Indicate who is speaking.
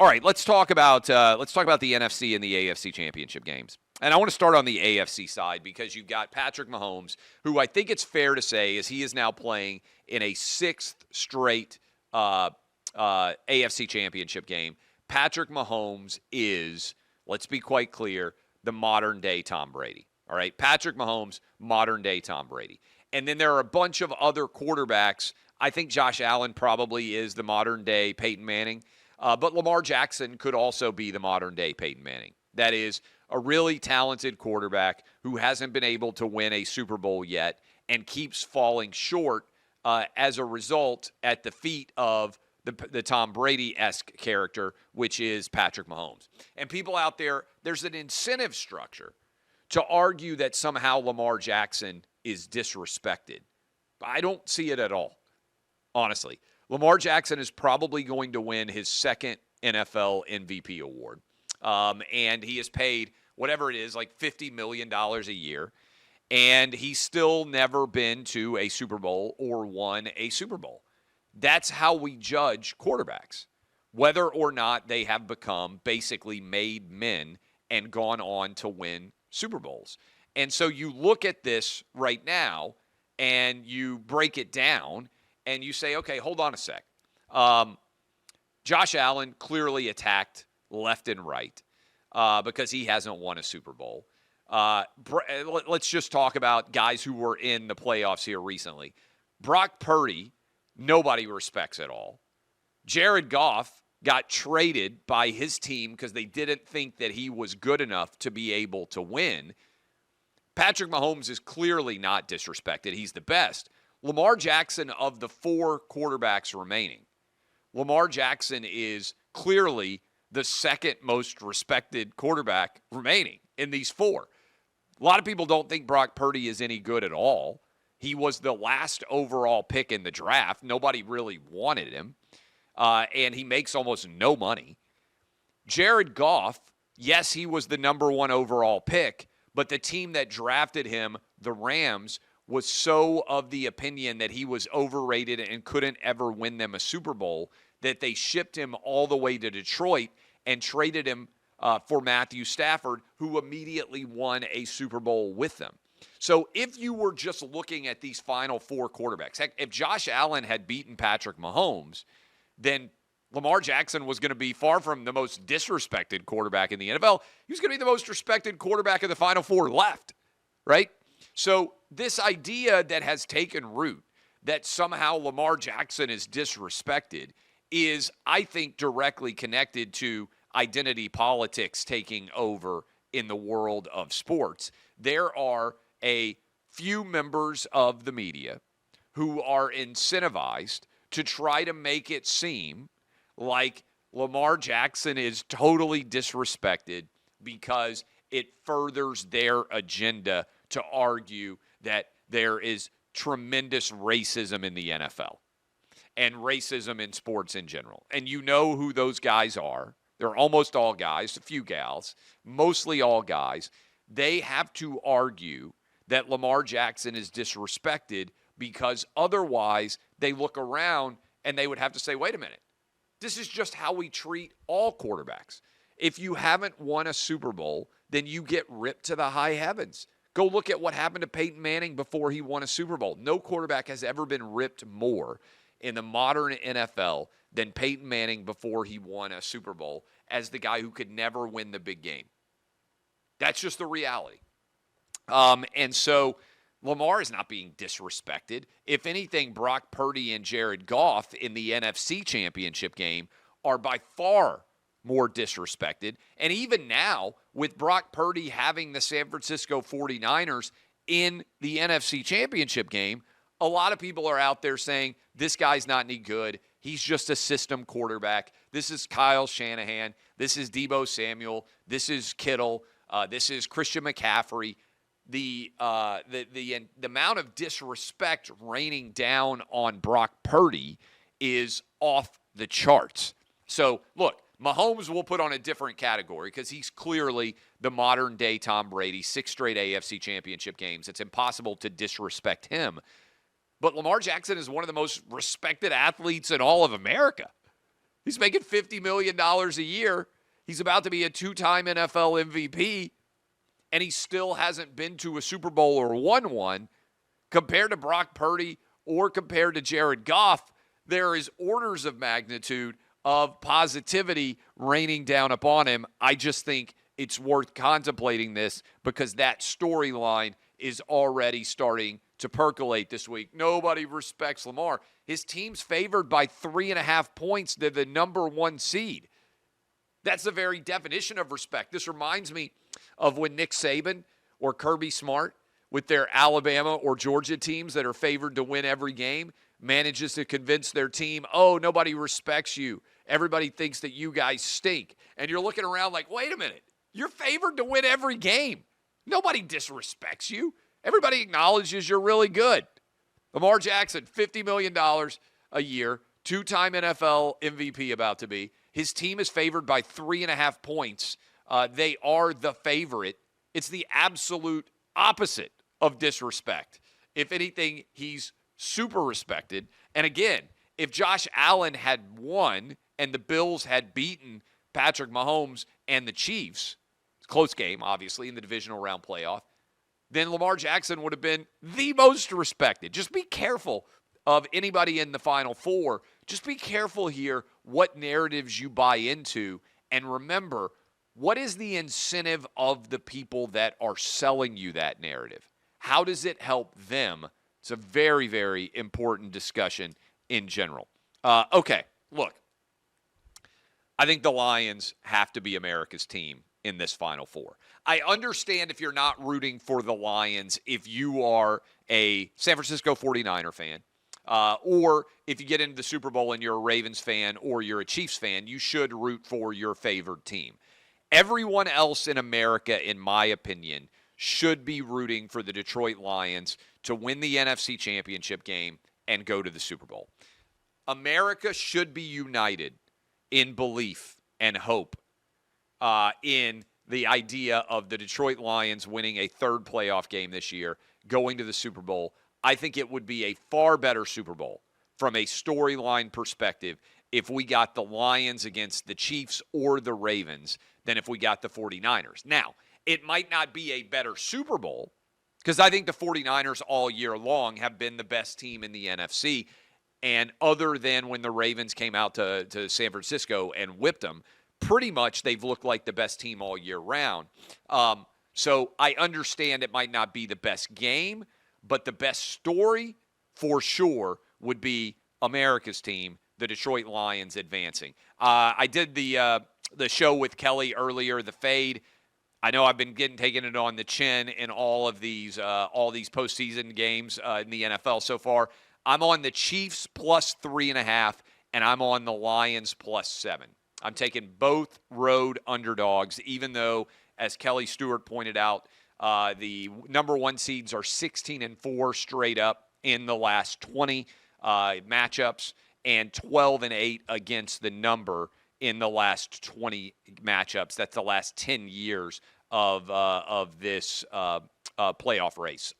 Speaker 1: All right, let's talk about the NFC and the AFC championship games. And I want to start on the AFC side because you've got Patrick Mahomes, who I think it's fair to say is he is now playing in a sixth straight AFC championship game. Patrick Mahomes is, let's be quite clear, the modern-day Tom Brady. All right, Patrick Mahomes, modern-day Tom Brady. And then there are a bunch of other quarterbacks. I think Josh Allen probably is the modern-day Peyton Manning. But Lamar Jackson could also be the modern-day Peyton Manning. That is a really talented quarterback who hasn't been able to win a Super Bowl yet and keeps falling short as a result at the feet of the Tom Brady-esque character, which is Patrick Mahomes. And people out there, there's an incentive structure to argue that somehow Lamar Jackson is disrespected. I don't see it at all, honestly. Lamar Jackson is probably going to win his second NFL MVP award. And he is paid whatever it is, like $50 million a year. And he's still never been to a Super Bowl or won a Super Bowl. That's how we judge quarterbacks, whether or not they have become basically made men and gone on to win Super Bowls. And so you look at this right now and you break it down and you say, okay, hold on a sec. Josh Allen clearly attacked left and right because he hasn't won a Super Bowl. Let's just talk about guys who were in the playoffs here recently. Brock Purdy, nobody respects at all. Jared Goff got traded by his team because they didn't think that he was good enough to be able to win. Patrick Mahomes is clearly not disrespected. He's the best. Lamar Jackson, of the four quarterbacks remaining, Lamar Jackson is clearly the second most respected quarterback remaining in these four. A lot of people don't think Brock Purdy is any good at all. He was the last overall pick in the draft. Nobody really wanted him. And he makes almost no money. Jared Goff, yes, he was the number one overall pick, but the team that drafted him, the Rams, was so of the opinion that he was overrated and couldn't ever win them a Super Bowl that they shipped him all the way to Detroit and traded him for Matthew Stafford, who immediately won a Super Bowl with them. So if you were just looking at these final four quarterbacks, heck, if Josh Allen had beaten Patrick Mahomes, then Lamar Jackson was going to be far from the most disrespected quarterback in the NFL. He was going to be the most respected quarterback of the final four left, right? So this idea that has taken root that somehow Lamar Jackson is disrespected is, I think, directly connected to identity politics taking over in the world of sports. There are a few members of the media who are incentivized to try to make it seem like Lamar Jackson is totally disrespected because it furthers their agenda to argue that there is tremendous racism in the NFL and racism in sports in general. And you know who those guys are. They're almost all guys, a few gals, mostly all guys. They have to argue that Lamar Jackson is disrespected because otherwise they look around and they would have to say, wait a minute, this is just how we treat all quarterbacks. If you haven't won a Super Bowl, then you get ripped to the high heavens. Go look at what happened to Peyton Manning before he won a Super Bowl. No quarterback has ever been ripped more in the modern NFL than Peyton Manning before he won a Super Bowl as the guy who could never win the big game. That's just the reality. And so Lamar is not being disrespected. If anything, Brock Purdy and Jared Goff in the NFC Championship game are by far more disrespected. And even now, with Brock Purdy having the San Francisco 49ers in the NFC Championship game, a lot of people are out there saying, this guy's not any good. He's just a system quarterback. This is Kyle Shanahan. This is Deebo Samuel. This is Kittle. This is Christian McCaffrey. The amount of disrespect raining down on Brock Purdy is off the charts. So, look, Mahomes will put on a different category because he's clearly the modern-day Tom Brady, 6 straight AFC championship games. It's impossible to disrespect him. But Lamar Jackson is one of the most respected athletes in all of America. He's making $50 million a year. He's about to be a two-time NFL MVP, and he still hasn't been to a Super Bowl or won one. Compared to Brock Purdy or compared to Jared Goff, there is orders of magnitude of positivity raining down upon him. I just think it's worth contemplating this because that storyline is already starting to percolate this week. Nobody respects Lamar. His team's favored by 3.5 points to the number 1 seed. That's the very definition of respect. This reminds me of when Nick Saban or Kirby Smart with their Alabama or Georgia teams that are favored to win every game manages to convince their team, oh, nobody respects you. Everybody thinks that you guys stink. And you're looking around like, wait a minute. You're favored to win every game. Nobody disrespects you. Everybody acknowledges you're really good. Lamar Jackson, $50 million a year, two-time NFL MVP about to be. His team is favored by 3.5 points. They are the favorite. It's the absolute opposite of disrespect. If anything, he's super respected. And again, if Josh Allen had won and the Bills had beaten Patrick Mahomes and the Chiefs, close game, obviously, in the divisional round playoff, then Lamar Jackson would have been the most respected. Just be careful of anybody in the Final Four. Just be careful here what narratives you buy into. And remember, what is the incentive of the people that are selling you that narrative? How does it help them? It's a very, very important discussion in general. Okay, look. I think the Lions have to be America's team in this Final Four. I understand if you're not rooting for the Lions, if you are a San Francisco 49er fan, or if you get into the Super Bowl and you're a Ravens fan or you're a Chiefs fan, you should root for your favored team. Everyone else in America, in my opinion, should be rooting for the Detroit Lions to win the NFC Championship game and go to the Super Bowl. America should be united in belief and hope in the idea of the Detroit Lions winning a third playoff game this year, going to the Super Bowl. I think it would be a far better Super Bowl from a storyline perspective if we got the Lions against the Chiefs or the Ravens than if we got the 49ers. Now, it might not be a better Super Bowl because I think the 49ers all year long have been the best team in the NFC. And other than when the Ravens came out to San Francisco and whipped them, pretty much they've looked like the best team all year round. So I understand it might not be the best game, but the best story for sure would be America's team, the Detroit Lions, advancing. I did the show with Kelly earlier, The Fade. I know I've been taking it on the chin in all these postseason games in the NFL so far. I'm on the Chiefs plus 3.5, and I'm on the Lions plus 7. I'm taking both road underdogs, even though, as Kelly Stewart pointed out, the number 1 seeds are 16-4 straight up in the last 20 matchups, and 12-8 against the number in the last 20 matchups. That's the last 10 years of this playoff race.